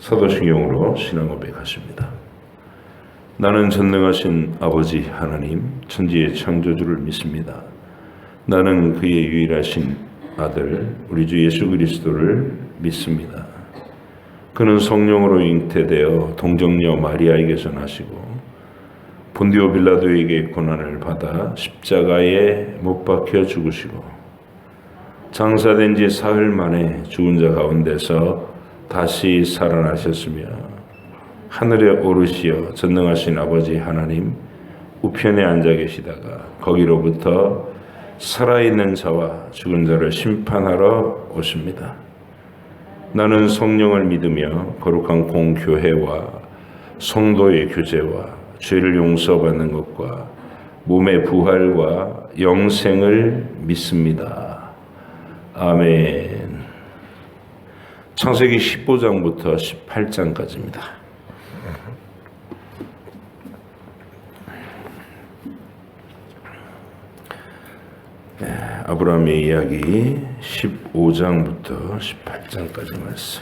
사도신경으로 신앙 고백하십니다. 나는 전능하신 아버지 하나님, 천지의 창조주를 믿습니다. 나는 그의 유일하신 아들, 우리 주 예수 그리스도를 믿습니다. 그는 성령으로 잉태되어 동정녀 마리아에게서 나시고 본디오 빌라도에게 고난을 받아 십자가에 못 박혀 죽으시고 장사된 지 사흘 만에 죽은 자 가운데서 다시 살아나셨으며 하늘에 오르시어 전능하신 아버지 하나님 우편에 앉아 계시다가 거기로부터 살아있는 자와 죽은 자를 심판하러 오십니다. 나는 성령을 믿으며 거룩한 공교회와 성도의 교제와 죄를 용서받는 것과 몸의 부활과 영생을 믿습니다. 아멘. 창세기 15장부터 18장까지입니다. 아브라함의 이야기 15장부터 18장까지 말씀.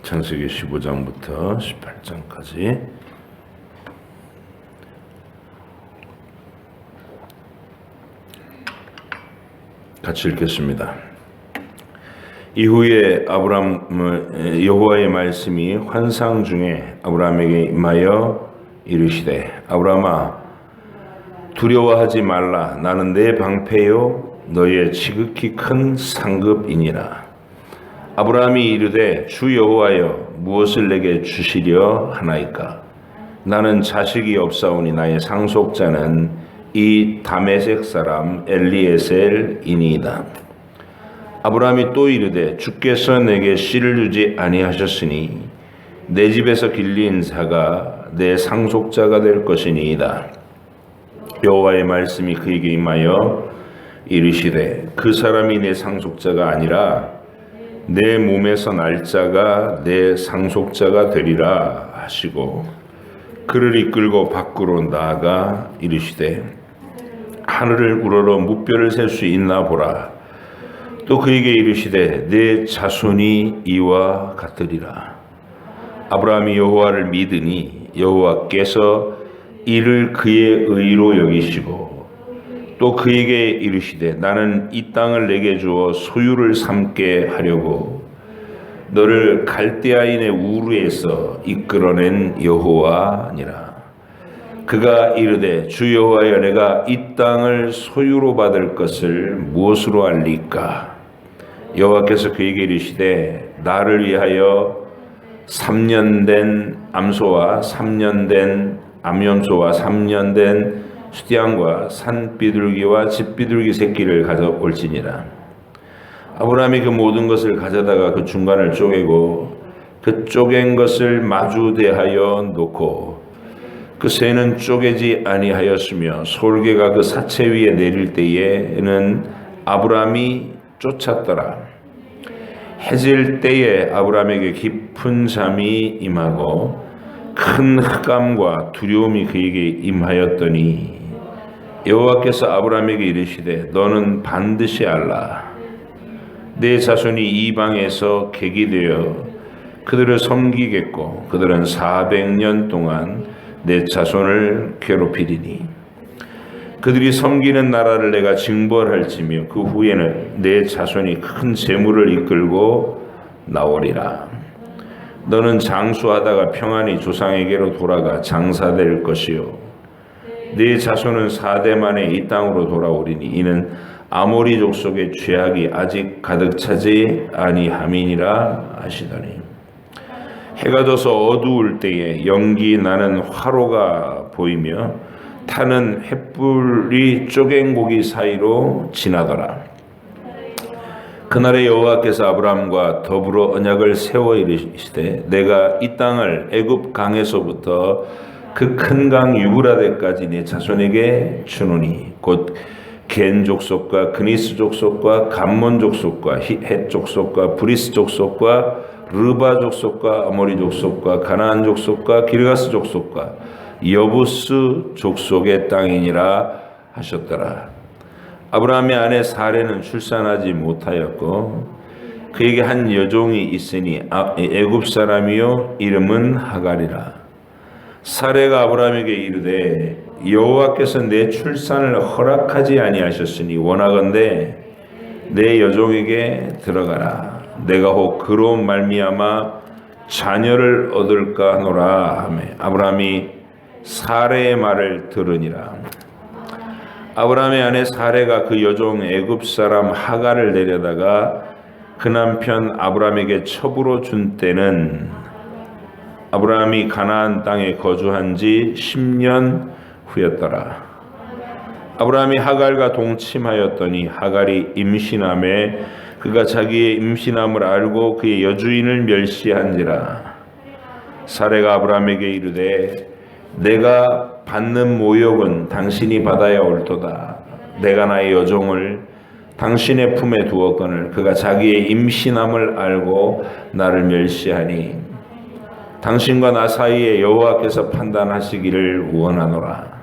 창세기 15장부터 18장까지 같이 읽겠습니다. 이후에 여호와의 말씀이 환상 중에 아브라함에게 임하여 이르시되 아브라함아 두려워하지 말라. 나는 내 방패요 너의 지극히 큰 상급이니라. 아브라함이 이르되 주 여호와여 무엇을 내게 주시려 하나이까? 나는 자식이 없사오니 나의 상속자는 이 다메섹 사람 엘리에셀이니이다. 아브라함이 또 이르되 주께서 내게 씨를 주지 아니하셨으니 내 집에서 길린 자가 내 상속자가 될 것이니이다. 여호와의 말씀이 그에게 임하여 이르시되 그 사람이 내 상속자가 아니라 내 몸에서 날 자가 내 상속자가 되리라 하시고 그를 이끌고 밖으로 나아가 이르시되 하늘을 우러러 무뼈를 셀 수 있나 보라. 또 그에게 이르시되 내 자손이 이와 같으리라. 아브라함이 여호와를 믿으니 여호와께서 이를 그의 의로 여기시고 또 그에게 이르시되 나는 이 땅을 내게 주어 소유를 삼게 하려고 너를 갈대아인의 우르에서 이끌어낸 여호와니라. 그가 이르되 주 여호와여 내가 이 땅을 소유로 받을 것을 무엇으로 알리까? 여호와께서 그에게 이르시되 나를 위하여 3년 된 암소와 3년 된 암염소와 3년 된 수디양과 산비둘기와 집비둘기 새끼를 가져올지니라. 아브라함이 그 모든 것을 가져다가 그 중간을 쪼개고 그 쪼갠 것을 마주 대하여 놓고 그 새는 쪼개지 아니하였으며 솔개가 그 사체 위에 내릴 때에는 아브라함이 쫓았더라. 해질 때에 아브라함에게 깊은 잠이 임하고 큰 흑암과 두려움이 그에게 임하였더니 여호와께서 아브라함에게 이르시되 너는 반드시 알라. 내 자손이 이방에서 객이 되어 그들을 섬기겠고 그들은 400년 동안 내 자손을 괴롭히리니 그들이 섬기는 나라를 내가 징벌할지며 그 후에는 내 자손이 큰 재물을 이끌고 나오리라. 너는 장수하다가 평안히 조상에게로 돌아가 장사될 것이요 네 자손은 4대 만에 이 땅으로 돌아오리니 이는 아모리 족속의 죄악이 아직 가득 차지 아니함이니라 하시더니 해가 져서 어두울 때에 연기 나는 화로가 보이며 타는 횃불이 쪼갠 고기 사이로 지나더라. 그날에 여호와께서 아브라함과 더불어 언약을 세워 이르시되 내가 이 땅을 애굽 강에서부터 그 큰 강 유브라데까지 네 자손에게 주노니 곧 겐 족속과 그니스 족속과 감몬 족속과 헷 족속과 브리스 족속과 르바 족속과 아모리 족속과 가나안 족속과 기르가스 족속과 여부스 족속의 땅이니라 하셨더라. 아브라함의 아내 사레는 출산하지 못하였고 그에게 한 여종이 있으니 애굽 사람이요 이름은 하갈이라. 사레가 아브라함에게 이르되 여호와께서 내 출산을 허락하지 아니하셨으니 원하건대 내 여종에게 들어가라. 내가 혹 그로 말미암아 자녀를 얻을까 하노라 하며 아브라함이 사레의 말을 들으니라. 아브라함의 아내 사레가 그 여종 애굽 사람 하갈을 데려다가 그 남편 아브라함에게 첩으로 준 때는 아브라함이 가나안 땅에 거주한 지 10년 후였더라. 아브라함이 하갈과 동침하였더니 하갈이 임신함에 그가 자기의 임신함을 알고 그의 여주인을 멸시한지라. 사레가 아브라함에게 이르되 내가 받는 모욕은 당신이 받아야 옳도다. 내가 나의 여종을 당신의 품에 두었거늘 그가 자기의 임신함을 알고 나를 멸시하니 당신과 나 사이에 여호와께서 판단하시기를 원하노라.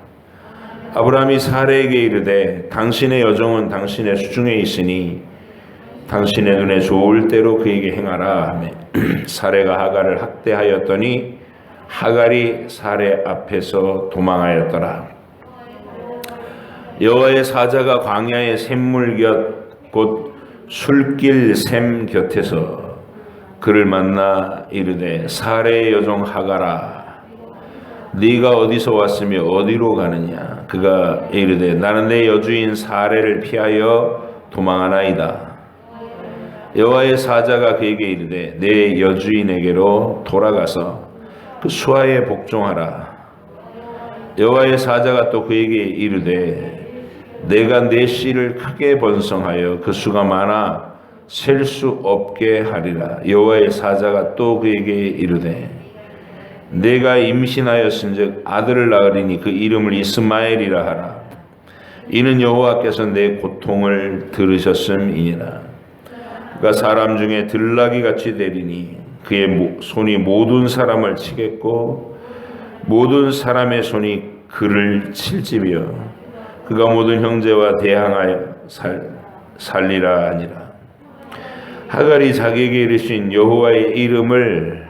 아브라함이 사레에게 이르되 당신의 여종은 당신의 수중에 있으니 당신의 눈에 좋을 대로 그에게 행하라 하며 사레가 하갈을 학대하였더니 하갈이 사레 앞에서 도망하였더라. 여호와의 사자가 광야의 샘물 곁 곧 술길 샘 곁에서 그를 만나 이르되 사레의 여종 하갈아 네가 어디서 왔으며 어디로 가느냐. 그가 이르되 나는 내 여주인 사레를 피하여 도망하나이다. 여호와의 사자가 그에게 이르되 내 여주인에게로 돌아가서 그 수하에 복종하라. 여호와의 사자가 또 그에게 이르되 내가 내 씨를 크게 번성하여 그 수가 많아 셀 수 없게 하리라. 여호와의 사자가 또 그에게 이르되 내가 임신하였은즉 아들을 낳으리니 그 이름을 이스마엘이라 하라. 이는 여호와께서 내 고통을 들으셨음이니라. 그가 사람 중에 들나귀 같이 되리니 그의 손이 모든 사람을 치겠고 모든 사람의 손이 그를 칠지며 그가 모든 형제와 대항하여 살리라 하니라. 하갈이 자기에게 이르신 여호와의 이름을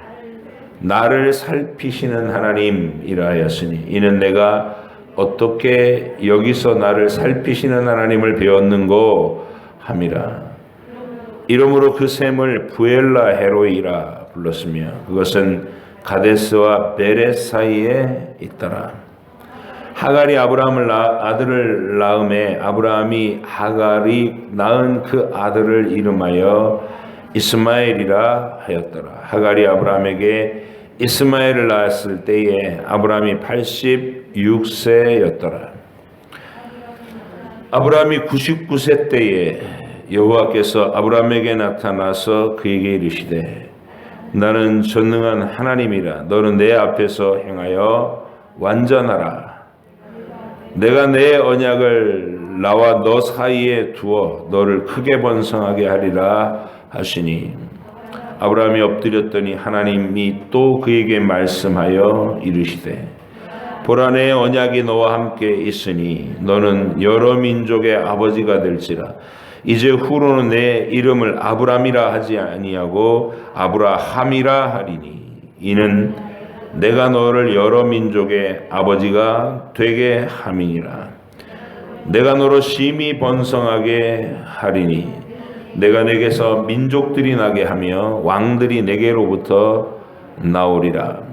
나를 살피시는 하나님이라 하였으니 이는 내가 어떻게 여기서 나를 살피시는 하나님을 배웠는고 함이라. 이러므로 그 샘을 부엘라 헤로이라 불렀으며 그것은 가데스와 베렛 사이에 있더라. 하갈이 아들을 낳음에 아브라함이 하갈이 낳은 그 아들을 이름하여 이스마엘이라 하였더라. 하갈이 아브라함에게 이스마엘을 낳았을 때에 아브라함이 86세였더라. 아브라함이 99세 때에 여호와께서 아브라함에게 나타나서 그에게 이르시되 나는 전능한 하나님이라. 너는 내 앞에서 행하여 완전하라. 내가 내 언약을 나와 너 사이에 두어 너를 크게 번성하게 하리라 하시니 아브라함이 엎드렸더니 하나님이 또 그에게 말씀하여 이르시되 보라 내 언약이 너와 함께 있으니 너는 여러 민족의 아버지가 될지라. 이제 후로는 내 이름을 아브람이라 하지 아니하고 아브라함이라 하리니 이는 내가 너를 여러 민족의 아버지가 되게 함이니라. 내가 너로 심히 번성하게 하리니 내가 내게서 민족들이 나게 하며 왕들이 내게로부터 나오리라.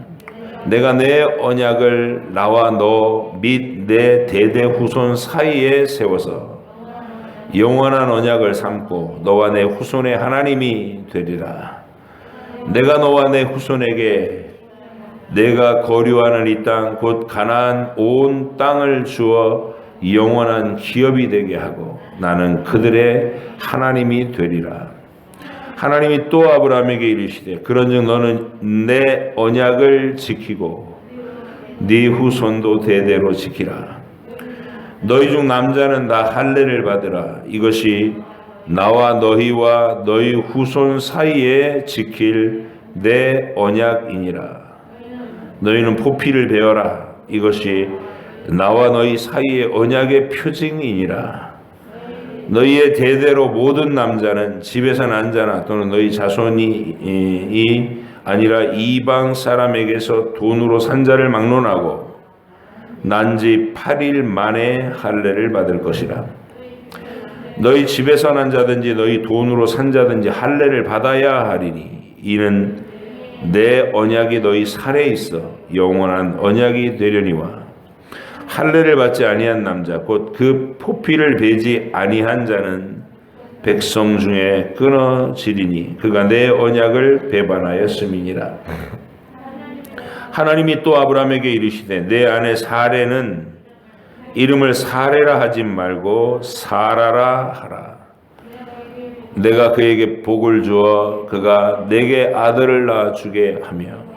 내가 내 언약을 나와 너 및 내 대대 후손 사이에 세워서 영원한 언약을 삼고 너와 내 후손의 하나님이 되리라. 내가 너와 내 후손에게 내가 거류하는 이 땅 곧 가나안 온 땅을 주어 영원한 기업이 되게 하고 나는 그들의 하나님이 되리라. 하나님이 또 아브라함에게 이르시되 그런즉 너는 내 언약을 지키고 네 후손도 대대로 지키라. 너희 중 남자는 다 할례를 받으라. 이것이 나와 너희와 너희 후손 사이에 지킬 내 언약이니라. 너희는 포피를 베어라. 이것이 나와 너희 사이의 언약의 표징이니라. 너희의 대대로 모든 남자는 집에서 난 자나 또는 너희 자손이 아니라 이방 사람에게서 돈으로 산 자를 막론하고 난 지 8일 만에 할례를 받을 것이라. 너희 집에서 난 자든지 너희 돈으로 산 자든지 할례를 받아야 하리니 이는 내 언약이 너희 살에 있어 영원한 언약이 되려니와. 할례를 받지 아니한 남자 곧 그 포피를 베지 아니한 자는 백성 중에 끊어지리니 그가 내 언약을 배반하였음이니라. 하나님이 또 아브라함에게 이르시되 내 아내 사레는 이름을 사레라 하지 말고 사라라 하라. 내가 그에게 복을 주어 그가 내게 아들을 낳아주게 하며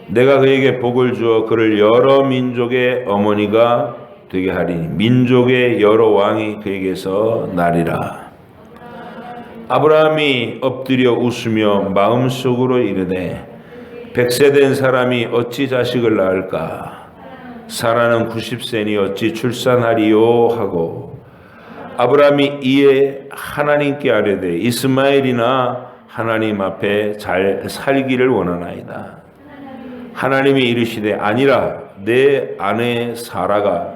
내가 그에게 복을 주어 그를 여러 민족의 어머니가 되게 하리니 민족의 여러 왕이 그에게서 나리라. 아브라함이 엎드려 웃으며 마음속으로 이르되 100세 된 사람이 어찌 자식을 낳을까? 사라는 90세니 어찌 출산하리요? 하고 아브라함이 이에 하나님께 아뢰되 이스마엘이나 하나님 앞에 잘 살기를 원하나이다. 하나님이 이르시되 아니라 내 아내 사라가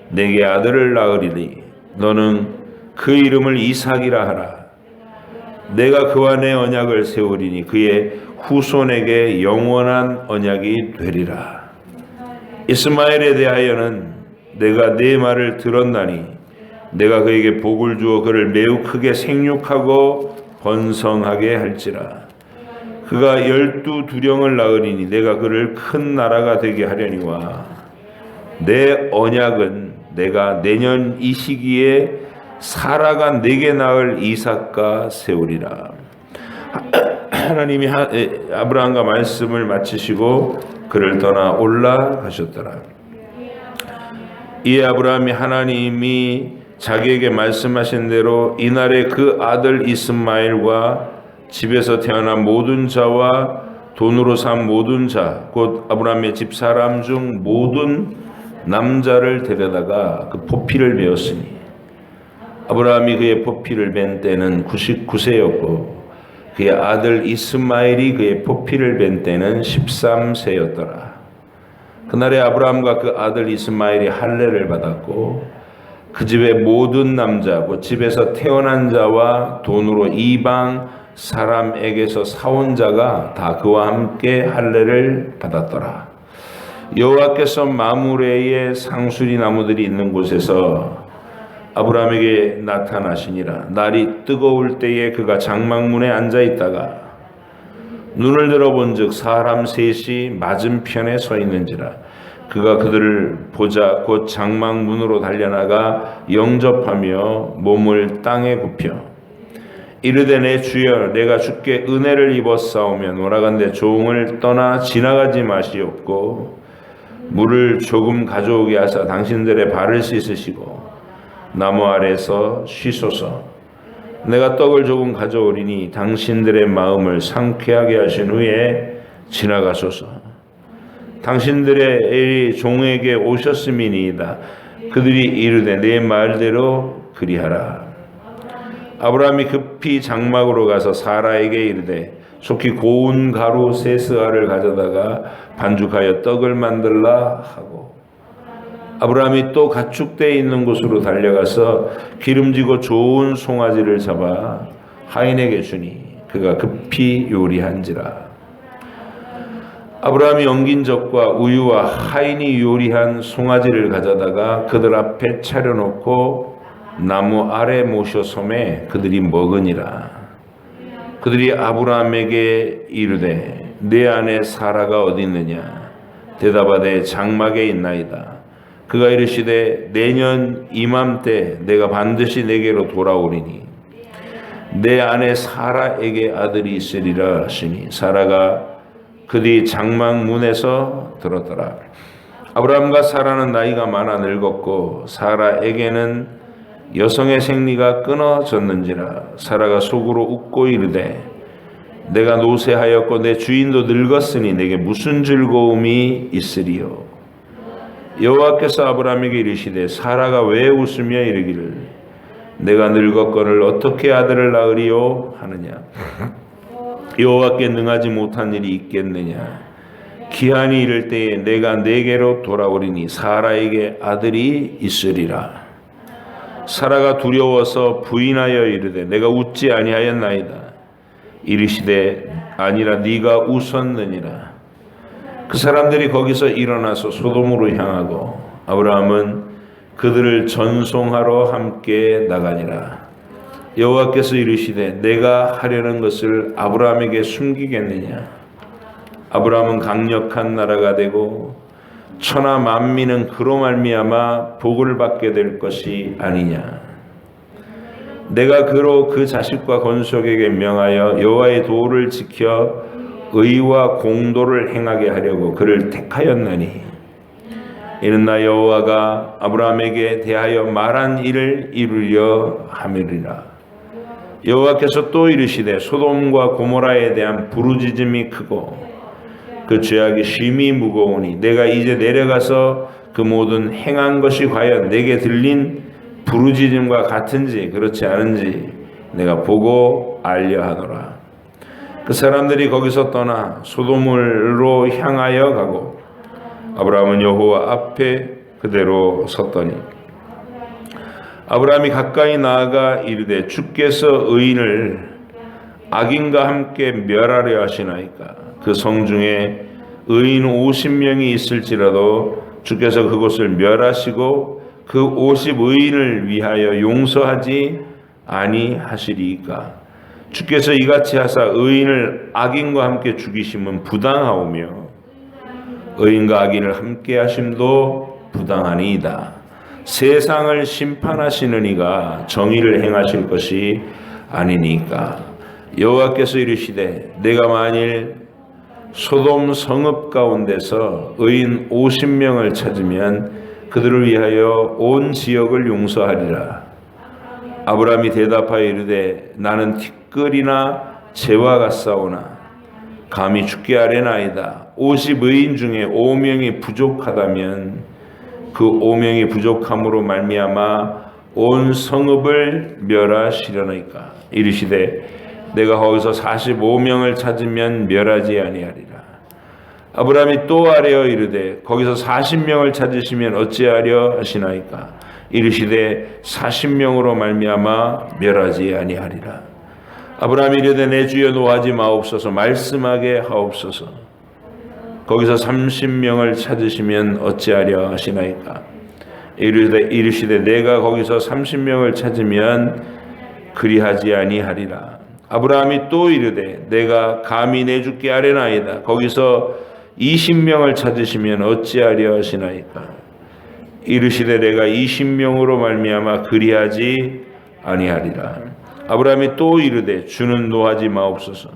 내게 아들을 낳으리니 너는 그 이름을 이삭이라 하라. 내가 그와 내 언약을 세우리니 그의 후손에게 영원한 언약이 되리라. 이스마엘에 대하여는 내가 네 말을 들었나니 내가 그에게 복을 주어 그를 매우 크게 생육하고 번성하게 할지라. 그가 12두령을 낳으리니 내가 그를 큰 나라가 되게 하려니와 내 언약은 내가 내년 이 시기에 사라가 내게 낳을 이삭과 세우리라. 하나님이 아브라함과 말씀을 마치시고 그를 떠나 올라가셨더라. 이에 아브라함이 하나님이 자기에게 말씀하신 대로 이날에 그 아들 이스마엘과 집에서 태어난 모든 자와 돈으로 산 모든 자 곧 아브라함의 집사람 중 모든 남자를 데려다가 그 포피를 베었으니 아브라함이 그의 포피를 벤 때는 99세였고 그의 아들 이스마엘이 그의 포피를 벤 때는 13세였더라. 그날에 아브라함과 그 아들 이스마엘이 할례를 받았고 그 집의 모든 남자 곧 집에서 태어난 자와 돈으로 이방 사람에게서 사온 자가 다 그와 함께 할례를 받았더라. 여호와께서 마므레의 상수리 나무들이 있는 곳에서 아브라함에게 나타나시니라. 날이 뜨거울 때에 그가 장막문에 앉아 있다가 눈을 들어본즉 사람 셋이 맞은편에 서 있는지라. 그가 그들을 보자 곧 장막문으로 달려나가 영접하며 몸을 땅에 굽혀 이르되 내 주여 내가 주께 은혜를 입었사오면 오라간대 종을 떠나 지나가지 마시옵고 물을 조금 가져오게 하사 당신들의 발을 씻으시고 나무 아래서 쉬소서. 내가 떡을 조금 가져오리니 당신들의 마음을 상쾌하게 하신 후에 지나가소서. 당신들의 종에게 오셨음이니이다. 그들이 이르되 내 말대로 그리하라. 아브라함이 급히 장막으로 가서 사라에게 이르되 속히 고운 가루 세스알을 가져다가 반죽하여 떡을 만들라 하고 아브라함이 또 가축대에 있는 곳으로 달려가서 기름지고 좋은 송아지를 잡아 하인에게 주니 그가 급히 요리한지라. 아브라함이 엉긴 젖과 우유와 하인이 요리한 송아지를 가져다가 그들 앞에 차려놓고 나무 아래 모셔 섬에 그들이 먹으니라. 그들이 아브라함에게 이르되 내 아내 사라가 어디 있느냐? 대답하되 장막에 있나이다. 그가 이르시되 내년 이맘때 내가 반드시 내게로 돌아오리니 내 아내 사라에게 아들이 있으리라 하시니 사라가 그들이 장막 문에서 들었더라. 아브라함과 사라는 나이가 많아 늙었고 사라에게는 여성의 생리가 끊어졌는지라. 사라가 속으로 웃고 이르되 내가 노쇠하였고 내 주인도 늙었으니 내게 무슨 즐거움이 있으리요. 여호와께서 아브라함에게 이르시되 사라가 왜 웃으며 이르기를 내가 늙었거늘 어떻게 아들을 낳으리요 하느냐. 여호와께 능하지 못한 일이 있겠느냐. 기한이 이를 때에 내가 내게로 돌아오리니 사라에게 아들이 있으리라. 사라가 두려워서 부인하여 이르되 내가 웃지 아니하였나이다. 이르시되 아니라 네가 웃었느니라. 그 사람들이 거기서 일어나서 소돔으로 향하고 아브라함은 그들을 전송하러 함께 나가니라. 여호와께서 이르시되 내가 하려는 것을 아브라함에게 숨기겠느냐. 아브라함은 강력한 나라가 되고 천하 만민은 그로 말미암아 복을 받게 될 것이 아니냐. 내가 그로 그 자식과 건속에게 명하여 여호와의 도를 지켜 의와 공도를 행하게 하려고 그를 택하였나니 이는 나 여호와가 아브라함에게 대하여 말한 일을 이루려 함이리라. 여호와께서 또 이르시되 소돔과 고모라에 대한 부르짖음이 크고 그 죄악이 심히 무거우니 내가 이제 내려가서 그 모든 행한 것이 과연 내게 들린 부르짖음과 같은지 그렇지 않은지 내가 보고 알려 하노라. 그 사람들이 거기서 떠나 소돔으로 향하여 가고 아브라함은 여호와 앞에 그대로 섰더니 아브라함이 가까이 나아가 이르되 주께서 의인을 악인과 함께 멸하려 하시나이까. 그 성중에 의인 50명이 있을지라도 주께서 그곳을 멸하시고 그 50의인을 위하여 용서하지 아니하시리이까. 주께서 이같이 하사 의인을 악인과 함께 죽이심은 부당하오며 의인과 악인을 함께 하심도 부당하니이다. 세상을 심판하시는 이가 정의를 행하실 것이 아니니까. 여호와께서 이르시되 내가 만일 소돔 성읍 가운데서 의인 50명을 찾으면 그들을 위하여 온 지역을 용서하리라. 아브라함이 대답하여 이르되 나는 티끌이나 재와 같사오나 감히 죽게 하려나이다. 50의인 중에 5명이 부족하다면 그 5명이 부족함으로 말미암아 온 성읍을 멸하시려나이까. 이르시되 내가 거기서 45명을 찾으면 멸하지 아니하리라. 아브라함이 또 아뢰어 이르되 거기서 40명을 찾으시면 어찌하려 하시나이까. 이르시되 40명으로 말미암아 멸하지 아니하리라. 아브라함이 이르되 내 주여 노하지 마옵소서 말씀하게 하옵소서. 거기서 30명을 찾으시면 어찌하려 하시나이까. 이르시되 내가 거기서 30명을 찾으면 그리하지 아니하리라. 아브라함이 또 이르되 내가 감히 내주께 하려나이다. 거기서 20명을 찾으시면 어찌하려 하시나이까. 이르시되 내가 20명으로 말미암아 그리하지 아니하리라. 아브라함이 또 이르되 주는 노하지 마옵소서.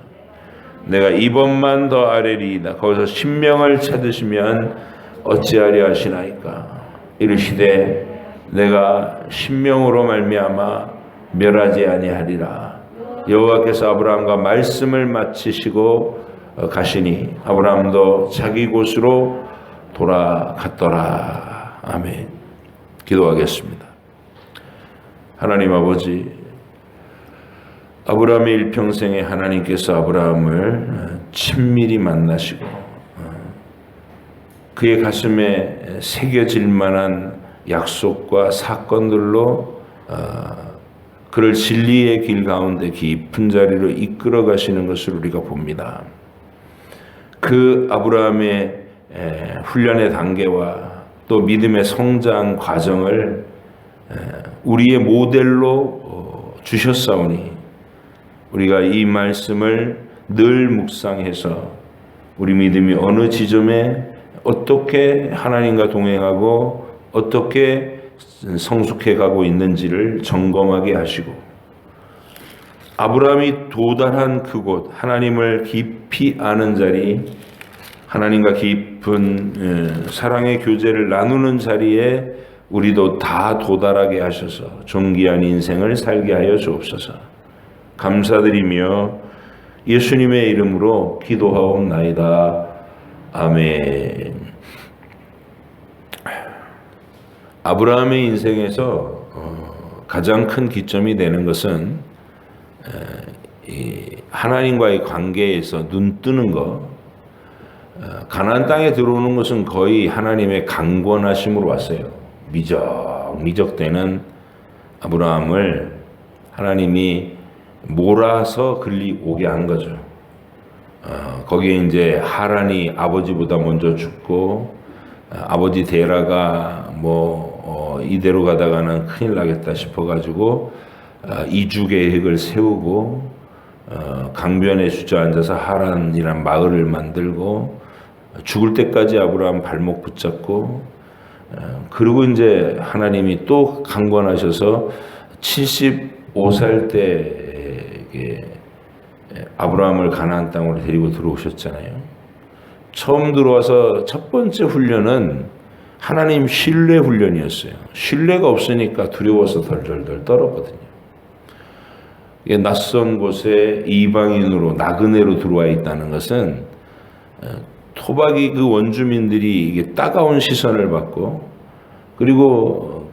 내가 이번만 더 아뢰리이다. 거기서 10명을 찾으시면 어찌하려 하시나이까. 이르시되 내가 10명으로 말미암아 멸하지 아니하리라. 여호와께서 아브라함과 말씀을 마치시고 가시니 아브라함도 자기 곳으로 돌아갔더라. 아멘. 기도하겠습니다. 하나님 아버지, 아브라함의 일평생에 하나님께서 아브라함을 친밀히 만나시고 그의 가슴에 새겨질 만한 약속과 사건들로 그를 진리의 길 가운데 깊은 자리로 이끌어 가시는 것을 우리가 봅니다. 그 아브라함의 훈련의 단계와 또 믿음의 성장 과정을 우리의 모델로 주셨사오니 우리가 이 말씀을 늘 묵상해서 우리 믿음이 어느 지점에 어떻게 하나님과 동행하고 어떻게 성숙해 가고 있는지를 점검하게 하시고 아브라함이 도달한 그곳 하나님을 깊이 아는 자리 하나님과 깊은 사랑의 교제를 나누는 자리에 우리도 다 도달하게 하셔서 존귀한 인생을 살게 하여 주옵소서. 감사드리며 예수님의 이름으로 기도하옵나이다. 아멘. 아브라함의 인생에서 가장 큰 기점이 되는 것은 이 하나님과의 관계에서 눈 뜨는 것, 가나안 땅에 들어오는 것은 거의 하나님의 강권하심으로 왔어요. 미적되는 아브라함을 하나님이 몰아서 글리 오게 한 거죠. 거기에 이제 하란이 아버지보다 먼저 죽고, 아버지 데라가 이대로 가다가는 큰일 나겠다 싶어가지고 이주 계획을 세우고 강변에 주저앉아서 하란이란 마을을 만들고 죽을 때까지 아브라함 발목 붙잡고, 그리고 이제 하나님이 또 강권하셔서 75살 때 아브라함을 가나안 땅으로 데리고 들어오셨잖아요. 처음 들어와서 첫 번째 훈련은 하나님 신뢰 훈련이었어요. 신뢰가 없으니까 두려워서 덜덜덜 떨었거든요. 낯선 곳에 이방인으로 나그네로 들어와 있다는 것은 토박이 그 원주민들이 이게 따가운 시선을 받고, 그리고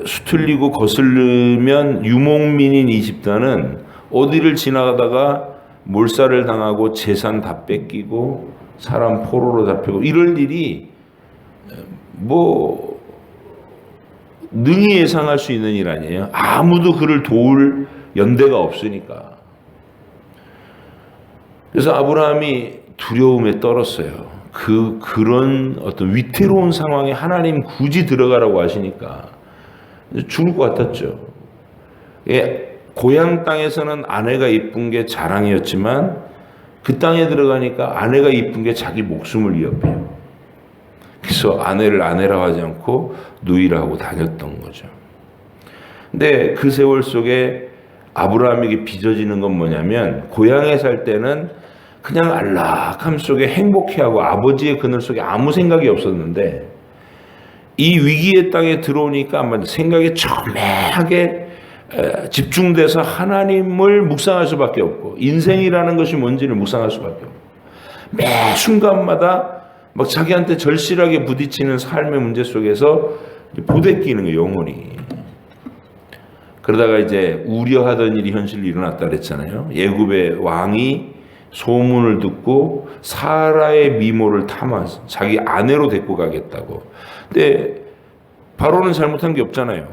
수틀리고 거슬리면 유목민인 이 집단은 어디를 지나가다가 몰살을 당하고 재산 다 뺏기고 사람 포로로 잡히고 이럴 일이 능히 예상할 수 있는 일 아니에요. 아무도 그를 도울 연대가 없으니까. 그래서 아브라함이 두려움에 떨었어요. 그런 어떤 위태로운 상황에 하나님 굳이 들어가라고 하시니까 죽을 것 같았죠. 고향 땅에서는 아내가 이쁜 게 자랑이었지만 그 땅에 들어가니까 아내가 이쁜 게 자기 목숨을 위협해요. 그래서 아내를 아내라고 하지 않고 누이라고 다녔던 거죠. 근데 그 세월 속에 아브라함에게 빚어지는 건 뭐냐면, 고향에 살 때는 그냥 안락함 속에 행복해하고 아버지의 그늘 속에 아무 생각이 없었는데, 이 위기의 땅에 들어오니까 아마 생각이 첨예하게 집중돼서 하나님을 묵상할 수밖에 없고, 인생이라는 것이 뭔지를 묵상할 수밖에 없고, 매 순간마다 막 자기한테 절실하게 부딪히는 삶의 문제 속에서 부대끼는 거예요, 영혼이. 그러다가 이제 우려하던 일이 현실로 일어났다 그랬잖아요. 애굽의 왕이 소문을 듣고 사라의 미모를 탐아서 자기 아내로 데리고 가겠다고. 근데 바로는 잘못한 게 없잖아요.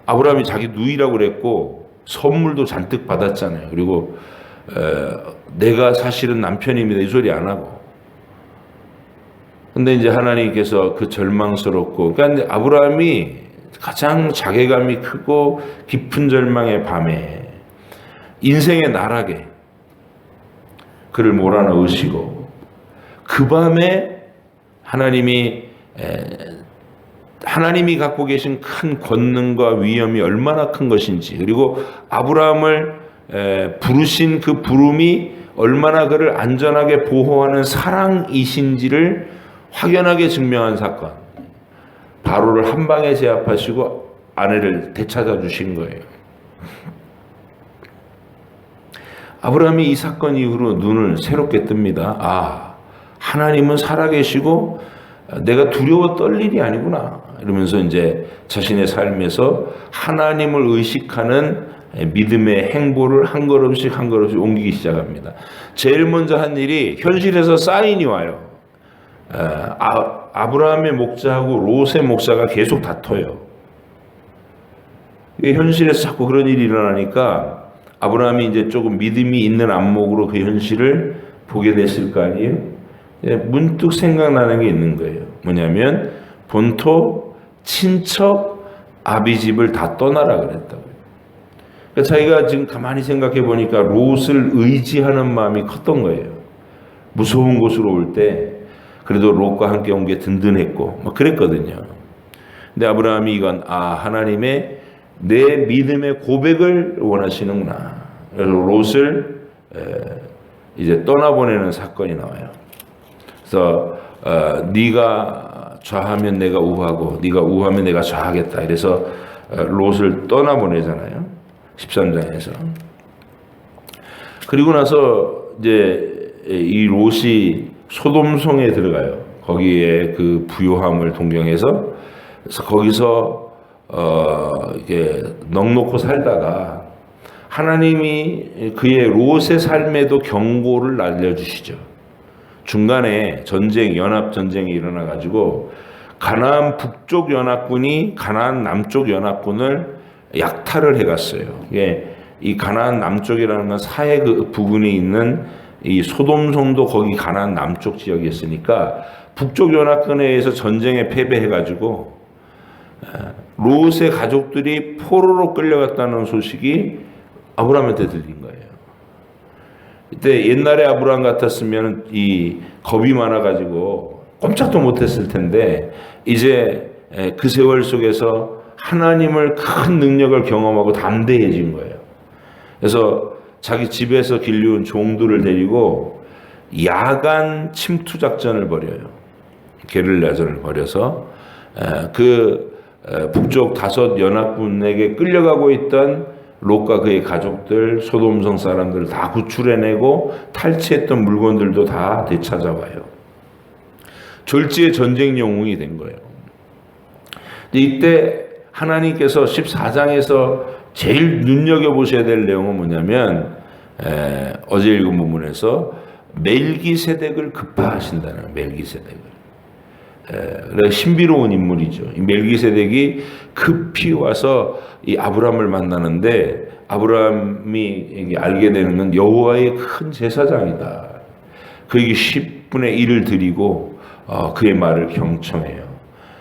아브라함이 자기 누이라고 그랬고 선물도 잔뜩 받았잖아요. 그리고 내가 사실은 남편입니다 이 소리 안 하고. 근데 이제 하나님께서 그 절망스럽고, 그러니까 아브라함이 가장 자괴감이 크고 깊은 절망의 밤에 인생의 나락에 그를 몰아넣으시고, 그 밤에 하나님이 갖고 계신 큰 권능과 위엄이 얼마나 큰 것인지, 그리고 아브라함을 부르신 그 부름이 얼마나 그를 안전하게 보호하는 사랑이신지를 확연하게 증명한 사건. 바로를 한 방에 제압하시고 아내를 되찾아 주신 거예요. 아브라함이 이 사건 이후로 눈을 새롭게 뜹니다. 하나님은 살아계시고 내가 두려워 떨 일이 아니구나. 이러면서 이제 자신의 삶에서 하나님을 의식하는 믿음의 행보를 한 걸음씩 옮기기 시작합니다. 제일 먼저 한 일이, 현실에서 사인이 와요. 아브라함의 목자하고 롯의 목자가 계속 다퉈요. 현실에서 자꾸 그런 일이 일어나니까 아브라함이 이제 조금 믿음이 있는 안목으로 그 현실을 보게 됐을 거 아니에요. 문득 생각나는 게 있는 거예요. 뭐냐면 본토, 친척, 아비 집을 다 떠나라 그랬다고요. 그러니까 자기가 지금 가만히 생각해 보니까 롯을 의지하는 마음이 컸던 거예요. 무서운 곳으로 올 때 그래도 롯과 함께 온 게 든든했고 막 그랬거든요. 근데 아브라함이 이건 하나님의 내 믿음의 고백을 원하시는구나. 그래서 롯을 이제 떠나보내는 사건이 나와요. 그래서 네가 좌하면 내가 우하고 네가 우하면 내가 좌하겠다. 그래서 롯을 떠나보내잖아요. 13장에서. 그리고 나서 이제 이 롯이 소돔성에 들어가요. 거기에 그 부요함을 동경해서, 그래서 거기서 이게 넋놓고 살다가 하나님이 그의 롯의 삶에도 경고를 알려주시죠. 중간에 연합 전쟁이 일어나 가지고 가나안 북쪽 연합군이 가나안 남쪽 연합군을 약탈을 해갔어요. 이게 이 가나안 남쪽이라는 건 사해 그 부근에 있는 이 소돔성도 거기 가나안 남쪽 지역이었으니까 북쪽 연합군에 의해서 전쟁에 패배해가지고 롯의 가족들이 포로로 끌려갔다는 소식이 아브라함한테 들린 거예요. 이때 옛날에 아브라함 같았으면 이 겁이 많아가지고 꼼짝도 못했을 텐데 이제 그 세월 속에서 하나님을 큰 능력을 경험하고 담대해진 거예요. 그래서 자기 집에서 길러온 종들을 데리고 야간 침투 작전을 벌여요. 게릴라전을 벌여서 그 북쪽 5 연합군에게 끌려가고 있던 롯과 그의 가족들, 소돔성 사람들 다 구출해내고 탈취했던 물건들도 다 되찾아와요. 졸지의 전쟁 영웅이 된 거예요. 이때 하나님께서 14장에서 제일 눈여겨보셔야 될 내용은 뭐냐면 어제 읽은 부분에서 멜기세덱을 급파하신다는 멜기세덱을. 신비로운 인물이죠. 이 멜기세덱이 급히 와서 이 아브라함을 만나는데 아브라함이 알게 되는 건 여호와의 큰 제사장이다. 그에게 10분의 1을 드리고 그의 말을 경청해요.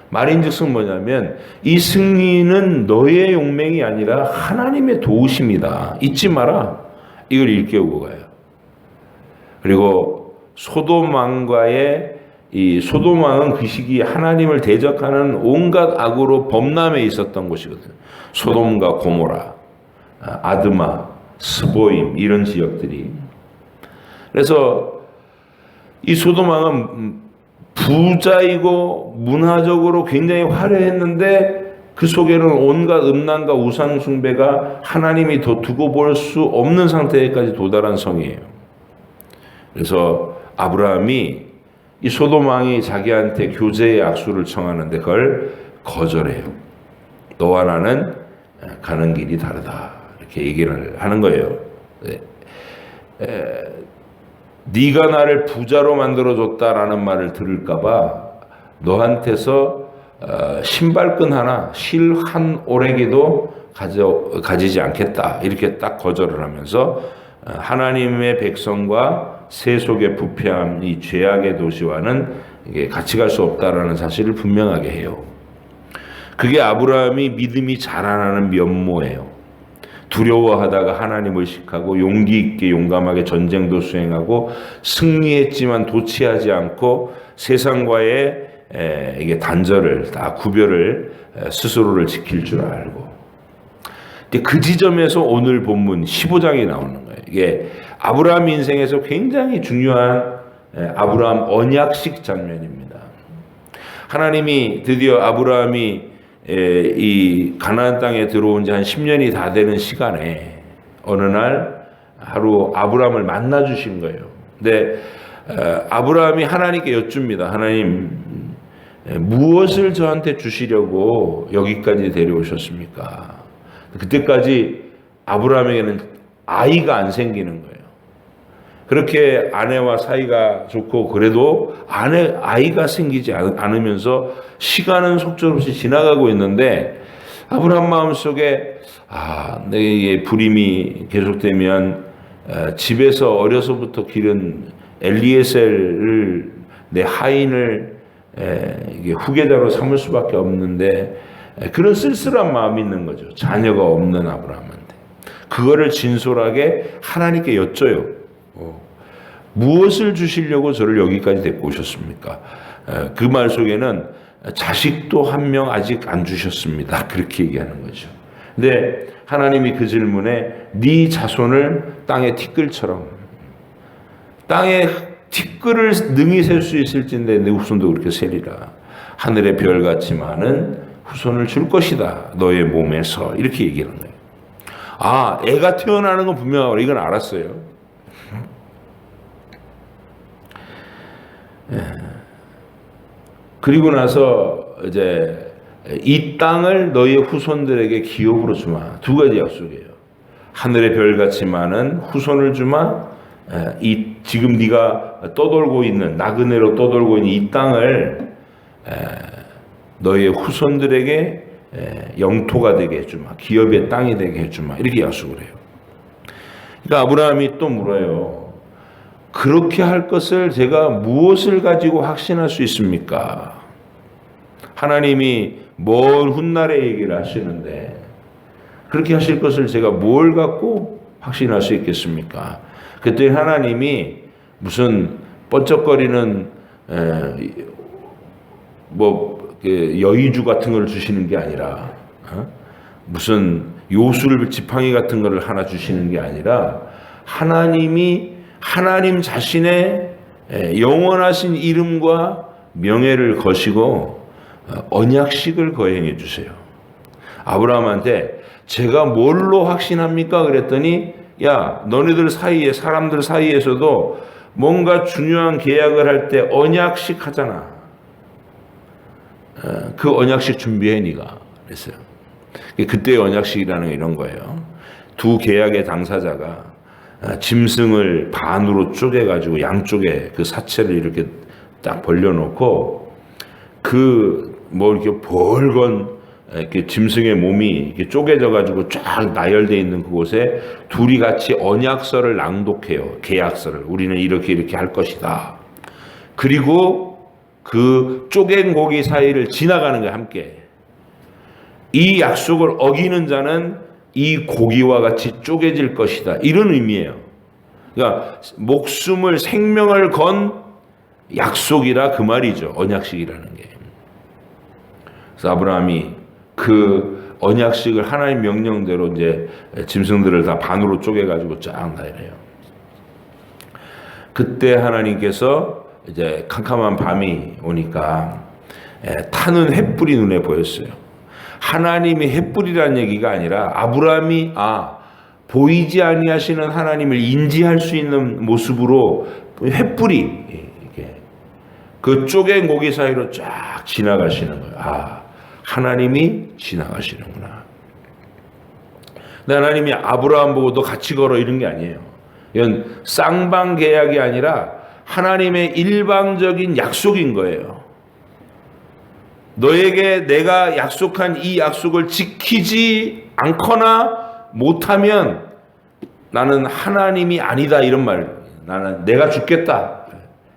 말인즉슨 뭐냐면 이 승리는 너의 용맹이 아니라 하나님의 도우심이다. 잊지 마라. 이걸 일깨우고 가요. 그리고 소돔 왕과의 이 소돔 왕은 그 시기에 하나님을 대적하는 온갖 악으로 범람해 있었던 곳이거든요. 소돔과 고모라, 아드마, 스보임 이런 지역들이. 그래서 이 소돔 왕은 부자이고 문화적으로 굉장히 화려했는데 그 속에는 온갖 음란과 우상 숭배가 하나님이 더 두고 볼 수 없는 상태까지 도달한 성이에요. 그래서 아브라함이 이 소돔 왕이 자기한테 교제의 악수를 청하는데 그걸 거절해요. 너와 나는 가는 길이 다르다. 이렇게 얘기를 하는 거예요. 네가 나를 부자로 만들어줬다라는 말을 들을까봐 너한테서 신발끈 하나, 실 한 오래기도 가지지 않겠다. 이렇게 딱 거절을 하면서 하나님의 백성과 세속의 부패함, 이 죄악의 도시와는 이게 같이 갈 수 없다라는 사실을 분명하게 해요. 그게 아브라함이 믿음이 자라나는 면모예요. 두려워하다가 하나님을 의식하고 용기 있게 용감하게 전쟁도 수행하고 승리했지만 도취하지 않고 세상과의 이게 단절을 다 구별을 스스로를 지킬 줄 알고. 근데 그 지점에서 오늘 본문 15장이 나오는 거예요. 이게 아브라함 인생에서 굉장히 중요한 아브라함 언약식 장면입니다. 하나님이 드디어 아브라함이 이 가나안 땅에 들어온 지 한 10년이 다 되는 시간에 어느 날 하루 아브라함을 만나 주신 거예요. 근데 아브라함이 하나님께 여쭙니다. 하나님, 무엇을 저한테 주시려고 여기까지 데려오셨습니까? 그때까지 아브라함에게는 아이가 안 생기는 거예요. 그렇게 아내와 사이가 좋고 그래도 아이가 생기지 않으면서 시간은 속절없이 지나가고 있는데 아브라함 마음속에 내 불임이 계속되면 집에서 어려서부터 기른 엘리에셀을 내 하인을 이게 후계자로 삼을 수밖에 없는데 그런 쓸쓸한 마음이 있는 거죠. 자녀가 없는 아브라함한테. 그거를 진솔하게 하나님께 여쭤요. 무엇을 주시려고 저를 여기까지 데리고 오셨습니까? 그 말 속에는 자식도 한 명 아직 안 주셨습니다. 그렇게 얘기하는 거죠. 근데 하나님이 그 질문에 네 자손을 땅의 티끌처럼 땅에 티끌을 능히 셀 수 있을진데 내 후손도 그렇게 세리라. 하늘의 별같이 많은 후손을 줄 것이다. 너의 몸에서. 이렇게 얘기하는 거예요. 애가 태어나는 건 분명하고 이건 알았어요. 그리고 나서 이제 이 땅을 너희의 후손들에게 기업으로 주마. 두 가지 약속이에요. 하늘의 별같이 많은 후손을 주마. 이 지금 네가 떠돌고 있는 나그네로 떠돌고 있는 이 땅을 너희의 후손들에게 영토가 되게 해주마. 기업의 땅이 되게 해주마. 이렇게 약속을 해요. 그러니까 아브라함이 또 물어요. 그렇게 할 것을 제가 무엇을 가지고 확신할 수 있습니까? 하나님이 먼 훗날의 얘기를 하시는데 그렇게 하실 것을 제가 뭘 갖고 확신할 수 있겠습니까? 그때 하나님이 무슨 번쩍거리는 여의주 같은 걸 주시는 게 아니라 무슨 요술 지팡이 같은 거를 하나 주시는 게 아니라 하나님이 하나님 자신의 영원하신 이름과 명예를 거시고 언약식을 거행해 주세요. 아브라함한테 제가 뭘로 확신합니까? 그랬더니 야, 너네들 사이에 사람들 사이에서도 뭔가 중요한 계약을 할 때 언약식 하잖아. 그 언약식 준비해 네가 그랬어요. 그때의 언약식이라는 게 이런 거예요. 두 계약의 당사자가 짐승을 반으로 쪼개가지고 양쪽에 그 사체를 이렇게 딱 벌려놓고 이렇게 벌건 이렇게 짐승의 몸이 이렇게 쪼개져가지고 쫙 나열되어 있는 그곳에 둘이 같이 언약서를 낭독해요. 계약서를. 우리는 이렇게 할 것이다. 그리고 그 쪼갠 고기 사이를 지나가는 거야, 함께. 이 약속을 어기는 자는 이 고기와 같이 쪼개질 것이다. 이런 의미예요. 그러니까 목숨을 생명을 건 약속이라 그 말이죠. 언약식이라는 게. 그래서 아브라함이 그 언약식을 하나님 명령대로 이제 짐승들을 다 반으로 쪼개가지고 쫙 나열해요. 그때 하나님께서 이제 캄캄한 밤이 오니까 타는 횃불이 눈에 보였어요. 하나님이 횃불이라는 얘기가 아니라 아브라함이 보이지 아니하시는 하나님을 인지할 수 있는 모습으로 횃불이 그 쪼갠 고기 사이로 쫙 지나가시는 거예요. 하나님이 지나가시는구나. 근데 하나님이 아브라함 보고 너 같이 걸어 이런 게 아니에요. 이건 쌍방 계약이 아니라 하나님의 일방적인 약속인 거예요. 너에게 내가 약속한 이 약속을 지키지 않거나 못하면 나는 하나님이 아니다 이런 말. 나는 내가 죽겠다.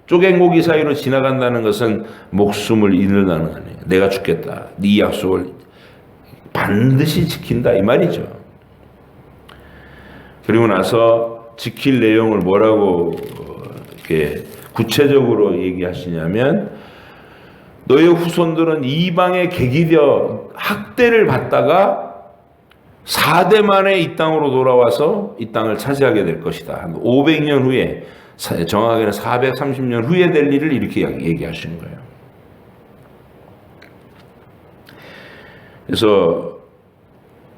쪼갠 고기 사이로 지나간다는 것은 목숨을 잃는다는 거 아니에요. 내가 죽겠다. 네 약속을 반드시 지킨다 이 말이죠. 그리고 나서 지킬 내용을 뭐라고 이렇게 구체적으로 얘기하시냐면 너의 후손들은 이방에 객이되어 학대를 받다가 4대 만에 이 땅으로 돌아와서 이 땅을 차지하게 될 것이다. 한 500년 후에 정확하게는 430년 후에 될 일을 이렇게 얘기하시는 거예요. 그래서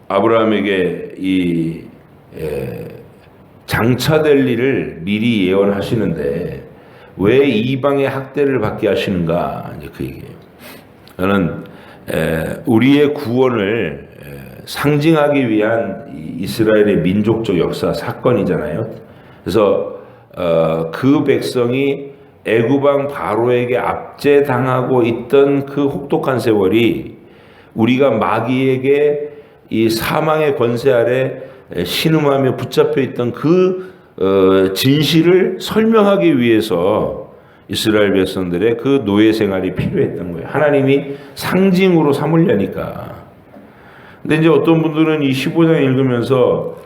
아브라함에게 이 장차될 일을 미리 예언하시는데 왜 이방의 학대를 받게 하시는가 이제 그 얘기예요. 저는 우리의 구원을 상징하기 위한 이스라엘의 민족적 역사 사건이잖아요. 그래서 그 백성이 애굽왕 바로에게 압제당하고 있던 그 혹독한 세월이 우리가 마귀에게 이 사망의 권세 아래 신음하며 붙잡혀 있던 그 진실을 설명하기 위해서 이스라엘 백성들의 그 노예 생활이 필요했던 거예요. 하나님이 상징으로 삼으려니까. 근데 이제 어떤 분들은 이 15장 읽으면서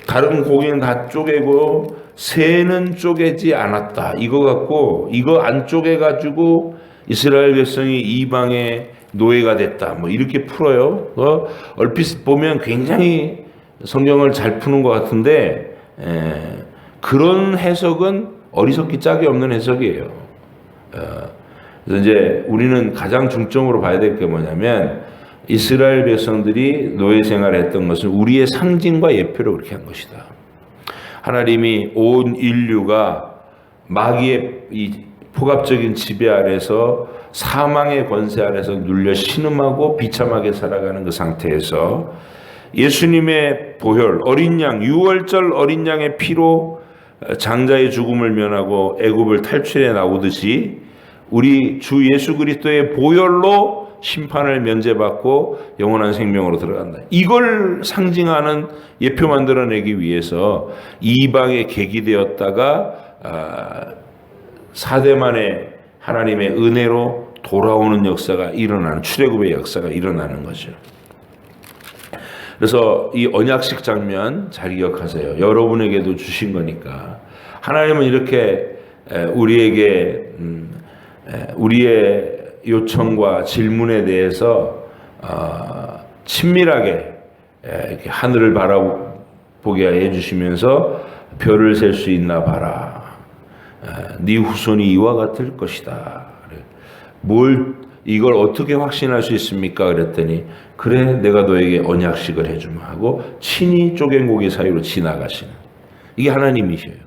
다른 고기는 다 쪼개고 새는 쪼개지 않았다. 이거 갖고 이거 안 쪼개가지고 이스라엘 백성이 이방의 노예가 됐다. 뭐 이렇게 풀어요. 얼핏 보면 굉장히 성경을 잘 푸는 것 같은데 그런 해석은 어리석기 짝이 없는 해석이에요. 그래서 이제 우리는 가장 중점으로 봐야 될 게 뭐냐면 이스라엘 백성들이 노예 생활을 했던 것은 우리의 상징과 예표로 그렇게 한 것이다. 하나님이 온 인류가 마귀의 이 폭압적인 지배 아래서 사망의 권세 아래서 눌려 신음하고 비참하게 살아가는 그 상태에서 예수님의 보혈 어린 양, 유월절 어린 양의 피로 장자의 죽음을 면하고 애굽을 탈출해 나오듯이 우리 주 예수 그리스도의 보혈로 심판을 면제받고 영원한 생명으로 들어간다. 이걸 상징하는 예표 만들어내기 위해서 이방에 계기되었다가 4대 만에 하나님의 은혜로 돌아오는 역사가 일어나는, 출애굽의 역사가 일어나는 거죠. 그래서 이 언약식 장면 잘 기억하세요. 여러분에게도 주신 거니까. 하나님은 이렇게 우리에게 우리의 요청과 질문에 대해서 친밀하게 이렇게 하늘을 바라보게 해주시면서 별을 셀 수 있나 봐라. 네 후손이 이와 같을 것이다. 이걸 어떻게 확신할 수 있습니까? 그랬더니 그래 내가 너에게 언약식을 해주마 하고 친히 쪼갠 고기 사이로 지나가시는, 이게 하나님이셔요.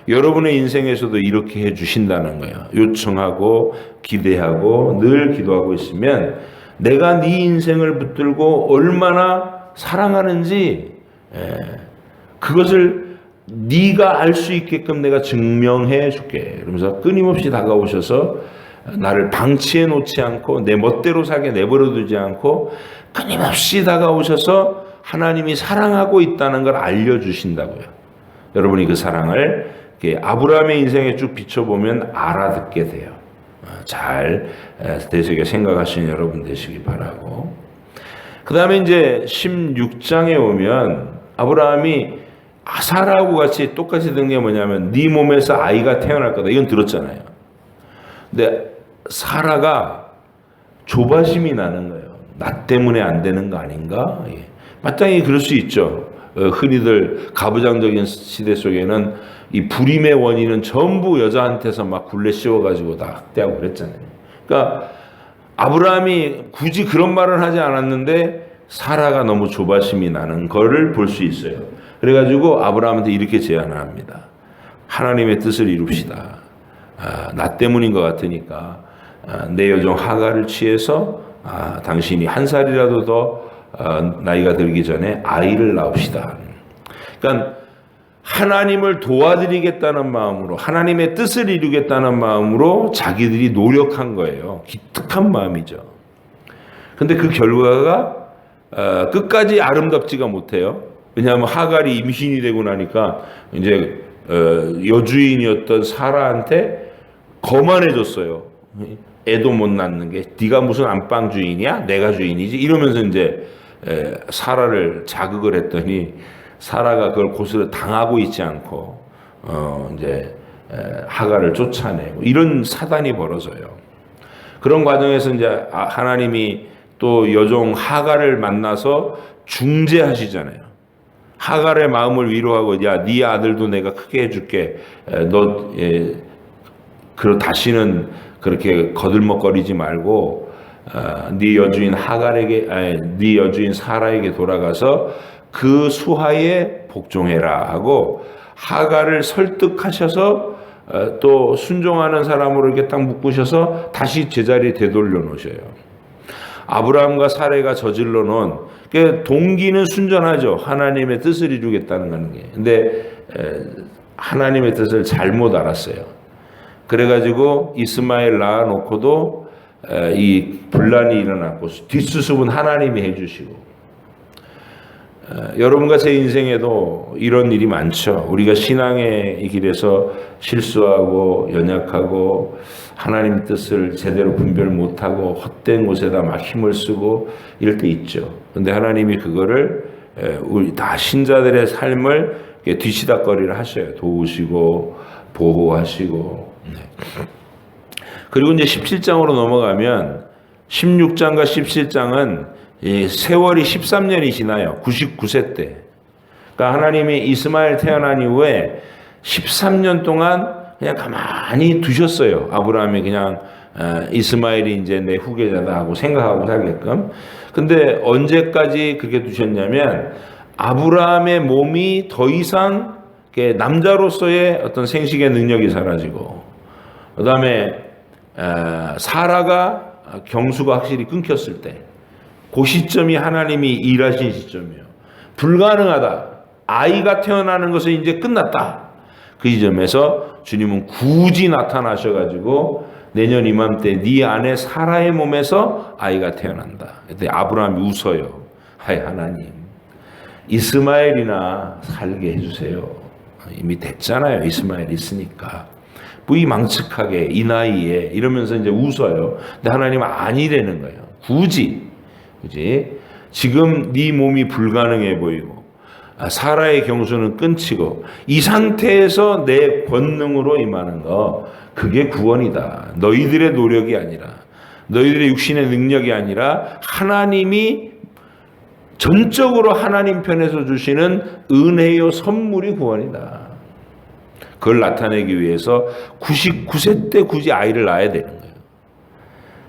여러분의 인생에서도 이렇게 해주신다는 거예요. 요청하고 기대하고 늘 기도하고 있으면 내가 네 인생을 붙들고 얼마나 사랑하는지 그것을 네가 알 수 있게끔 내가 증명해 줄게. 그러면서 끊임없이 다가오셔서 나를 방치해 놓지 않고 내 멋대로 살게 내버려 두지 않고 끊임없이 다가오셔서 하나님이 사랑하고 있다는 걸 알려주신다고요. 여러분이 그 사랑을 아브라함의 인생에 쭉 비춰보면 알아듣게 돼요. 잘 되새겨 생각하시는 여러분 되시기 바라고. 그 다음에 이제 16장에 오면 아브라함이 사라하고 같이 똑같이 든 게 뭐냐면 네 몸에서 아이가 태어날 거다. 이건 들었잖아요. 근데 사라가 조바심이 나는 거예요. 나 때문에 안 되는 거 아닌가? 마땅히 그럴 수 있죠. 흔히들 가부장적인 시대 속에는 이 불임의 원인은 전부 여자한테서 막 굴레 씌워가지고 다 학대하고 그랬잖아요. 그러니까 아브라함이 굳이 그런 말을 하지 않았는데 사라가 너무 조바심이 나는 거를 볼 수 있어요. 그래가지고 아브라함한테 이렇게 제안을 합니다. 하나님의 뜻을 이룹시다. 나 때문인 것 같으니까 내 여종 하갈을 취해서 당신이 한 살이라도 더 나이가 들기 전에 아이를 낳읍시다. 그러니까 하나님을 도와드리겠다는 마음으로, 하나님의 뜻을 이루겠다는 마음으로 자기들이 노력한 거예요. 기특한 마음이죠. 근데 그 결과가 끝까지 아름답지가 못해요. 왜냐하면 하갈이 임신이 되고 나니까 이제 여주인이었던 사라한테 거만해졌어요. 애도 못 낳는 게 네가 무슨 안방 주인이야? 내가 주인이지? 이러면서 이제 사라를 자극을 했더니 사라가 그걸 고스란히 당하고 있지 않고 이제 하갈을 쫓아내고 이런 사단이 벌어져요. 그런 과정에서 이제 하나님이 또 여종 하갈을 만나서 중재하시잖아요. 하갈의 마음을 위로하고 야, 네 아들도 내가 크게 해줄게. 너 다시는 그렇게 거들먹거리지 말고 네 여주인 네 여주인 사라에게 돌아가서 그 수하에 복종해라 하고 하갈을 설득하셔서 또 순종하는 사람으로 이렇게 딱 묶으셔서 다시 제자리에 되돌려 놓으셔요. 아브라함과 사레가 저질러 놓은 동기는 순전하죠. 하나님의 뜻을 이루겠다는 거는 게. 근데 하나님의 뜻을 잘못 알았어요. 그래가지고 이스마엘 낳아놓고도 이 분란이 일어났고 뒷수습은 하나님이 해주시고. 여러분과 제 인생에도 이런 일이 많죠. 우리가 신앙의 길에서 실수하고 연약하고 하나님 뜻을 제대로 분별 못하고 헛된 곳에다 막 힘을 쓰고 이럴 때 있죠. 근데 하나님이 그거를 우리 다 신자들의 삶을 뒤시닥거리를 하셔요. 도우시고 보호하시고. 그리고 이제 17장으로 넘어가면 16장과 17장은 세월이 13년이 지나요. 99세 때. 그러니까 하나님이 이스마엘 태어난 이후에 13년 동안 그냥 가만히 두셨어요. 아브라함이 그냥 이스마엘이 이제 내 후계자다 하고 생각하고 살게끔. 근데 언제까지 그렇게 두셨냐면 아브라함의 몸이 더 이상 남자로서의 어떤 생식의 능력이 사라지고 그다음에 사라가 경수가 확실히 끊겼을 때, 그 시점이 하나님이 일하신 시점이에요. 불가능하다. 아이가 태어나는 것은 이제 끝났다. 그 지점에서 주님은 굳이 나타나셔가지고 내년 이맘때 네 안에 사라의 몸에서 아이가 태어난다. 그때 아브라함이 웃어요. 하이 하나님, 이스마엘이나 살게 해주세요. 이미 됐잖아요. 이스마엘 있으니까. 부이망측하게 이 나이에 이러면서 이제 웃어요. 근데 하나님은 아니라는 거예요. 굳이 지금 네 몸이 불가능해 보이고 사라의 경수는 끊치고 이 상태에서 내 권능으로 임하는 거, 그게 구원이다. 너희들의 노력이 아니라, 너희들의 육신의 능력이 아니라 하나님이 전적으로 하나님 편에서 주시는 은혜요 선물이 구원이다. 그걸 나타내기 위해서 99세 때 굳이 아이를 낳아야 되는 거예요.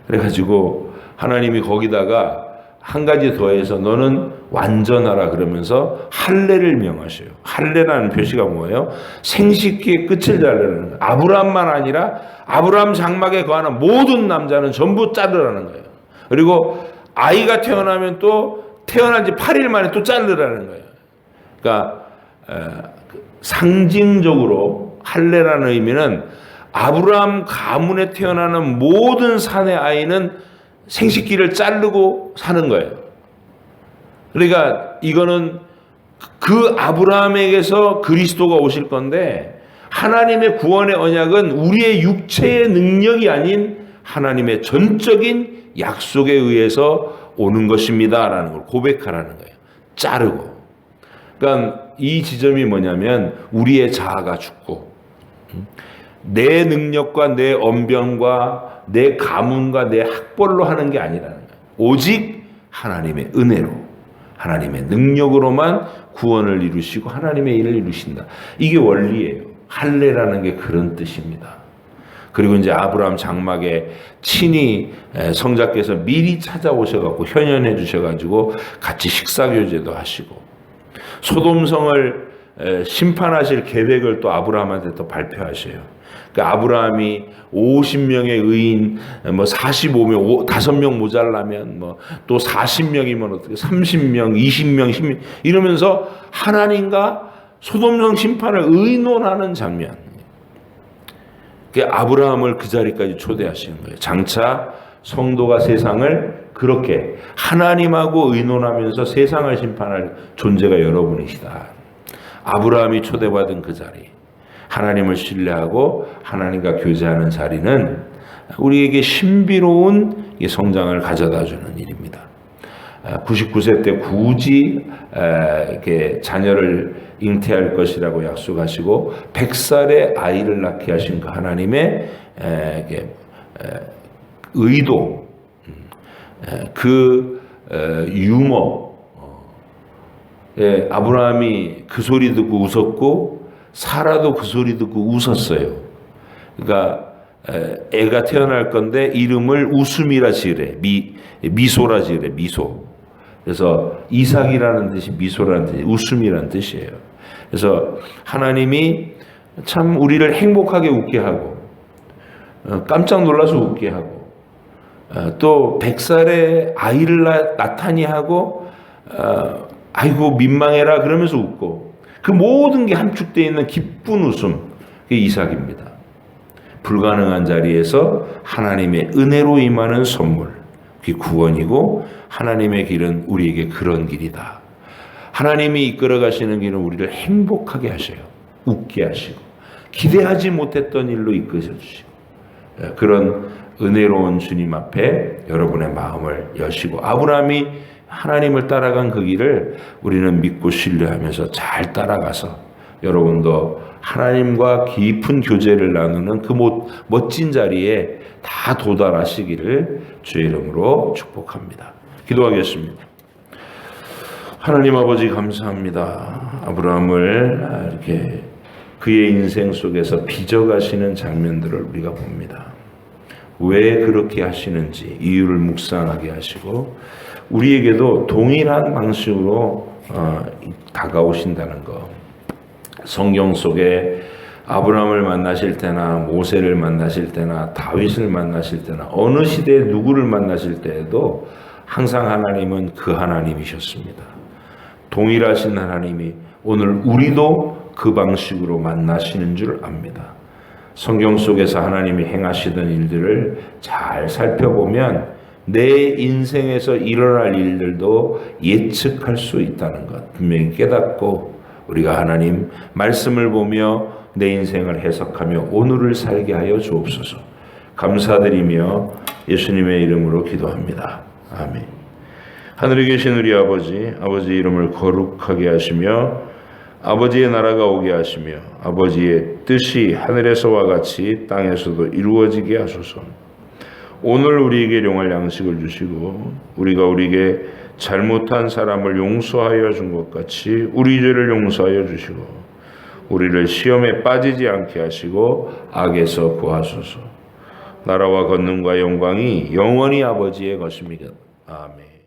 그래가지고 하나님이 거기다가 한 가지 더해서 너는 완전하라 그러면서 할례를 명하셔요. 할례라는 표시가 뭐예요? 생식기의 끝을 자르라는 거예요. 아브라함만 아니라 아브라함 장막에 거하는 모든 남자는 전부 자르라는 거예요. 그리고 아이가 태어나면 또 태어난 지 8일 만에 또 자르라는 거예요. 그러니까 상징적으로 할례라는 의미는 아브라함 가문에 태어나는 모든 산의 아이는 생식기를 자르고 사는 거예요. 그러니까 이거는 그 아브라함에게서 그리스도가 오실 건데, 하나님의 구원의 언약은 우리의 육체의 능력이 아닌 하나님의 전적인 약속에 의해서 오는 것입니다라는 걸 고백하라는 거예요. 자르고. 그러니까 이 지점이 뭐냐면 우리의 자아가 죽고 내 능력과 내 언변과 내 가문과 내 학벌로 하는 게 아니라는 거예요. 오직 하나님의 은혜로, 하나님의 능력으로만 구원을 이루시고 하나님의 일을 이루신다. 이게 원리예요. 할례라는 게 그런 뜻입니다. 그리고 이제 아브라함 장막에 친히 성자께서 미리 찾아오셔갖고 현현해 주셔가지고 같이 식사교제도 하시고, 소돔성을 심판하실 계획을 또 아브라함한테 또 발표하셔요. 그러니까 아브라함이 50명의 의인, 45명, 5명 모자라면 또 40명이면 어떻게 30명, 20명, 10명 이러면서 하나님과 소돔성 심판을 의논하는 장면. 아브라함을 그 자리까지 초대하시는 거예요. 장차 성도가 세상을 그렇게 하나님하고 의논하면서 세상을 심판할 존재가 여러분이시다. 아브라함이 초대받은 그 자리, 하나님을 신뢰하고 하나님과 교제하는 자리는 우리에게 신비로운 성장을 가져다주는 일입니다. 99세 때 굳이 이렇게 자녀를 잉태할 것이라고 약속하시고 100살에 아이를 낳게 하신 그 하나님의 의도, 그 유머, 아브라함이 그 소리 듣고 웃었고 사라도 그 소리 듣고 웃었어요. 그러니까 애가 태어날 건데 이름을 웃음이라 지으래. 미소라 지으래. 미소. 그래서 이삭이라는 뜻이 미소라는 뜻이 웃음이라는 뜻이에요. 그래서 하나님이 참 우리를 행복하게 웃게 하고 깜짝 놀라서 웃게 하고 또 100살에 아이를 낳다니 하고 아이고 민망해라 그러면서 웃고, 그 모든 게 함축되어 있는 기쁜 웃음, 그게 이삭입니다. 불가능한 자리에서 하나님의 은혜로 임하는 선물, 그게 구원이고 하나님의 길은 우리에게 그런 길이다. 하나님이 이끌어 가시는 길은 우리를 행복하게 하셔요. 웃게 하시고 기대하지 못했던 일로 이끌어 주시고, 그런 은혜로운 주님 앞에 여러분의 마음을 여시고, 아브라함이 하나님을 따라간 그 길을 우리는 믿고 신뢰하면서 잘 따라가서 여러분도 하나님과 깊은 교제를 나누는 그 멋진 자리에 다 도달하시기를 주의 이름으로 축복합니다. 기도하겠습니다. 하나님 아버지 감사합니다. 아브라함을 이렇게 그의 인생 속에서 빚어가시는 장면들을 우리가 봅니다. 왜 그렇게 하시는지 이유를 묵상하게 하시고 우리에게도 동일한 방식으로 다가오신다는 것, 성경 속에 아브라함을 만나실 때나 모세를 만나실 때나 다윗을 만나실 때나 어느 시대에 누구를 만나실 때에도 항상 하나님은 그 하나님이셨습니다. 동일하신 하나님이 오늘 우리도 그 방식으로 만나시는 줄 압니다. 성경 속에서 하나님이 행하시던 일들을 잘 살펴보면 내 인생에서 일어날 일들도 예측할 수 있다는 것 분명히 깨닫고 우리가 하나님 말씀을 보며 내 인생을 해석하며 오늘을 살게 하여 주옵소서. 감사드리며 예수님의 이름으로 기도합니다. 아멘. 하늘에 계신 우리 아버지, 아버지의 이름을 거룩하게 하시며 아버지의 나라가 오게 하시며 아버지의 뜻이 하늘에서와 같이 땅에서도 이루어지게 하소서. 오늘 우리에게 일용할 양식을 주시고 우리가 우리에게 잘못한 사람을 용서하여 준 것 같이 우리 죄를 용서하여 주시고 우리를 시험에 빠지지 않게 하시고 악에서 구하소서. 나라와 권능과 영광이 영원히 아버지의 것입니다. 아멘.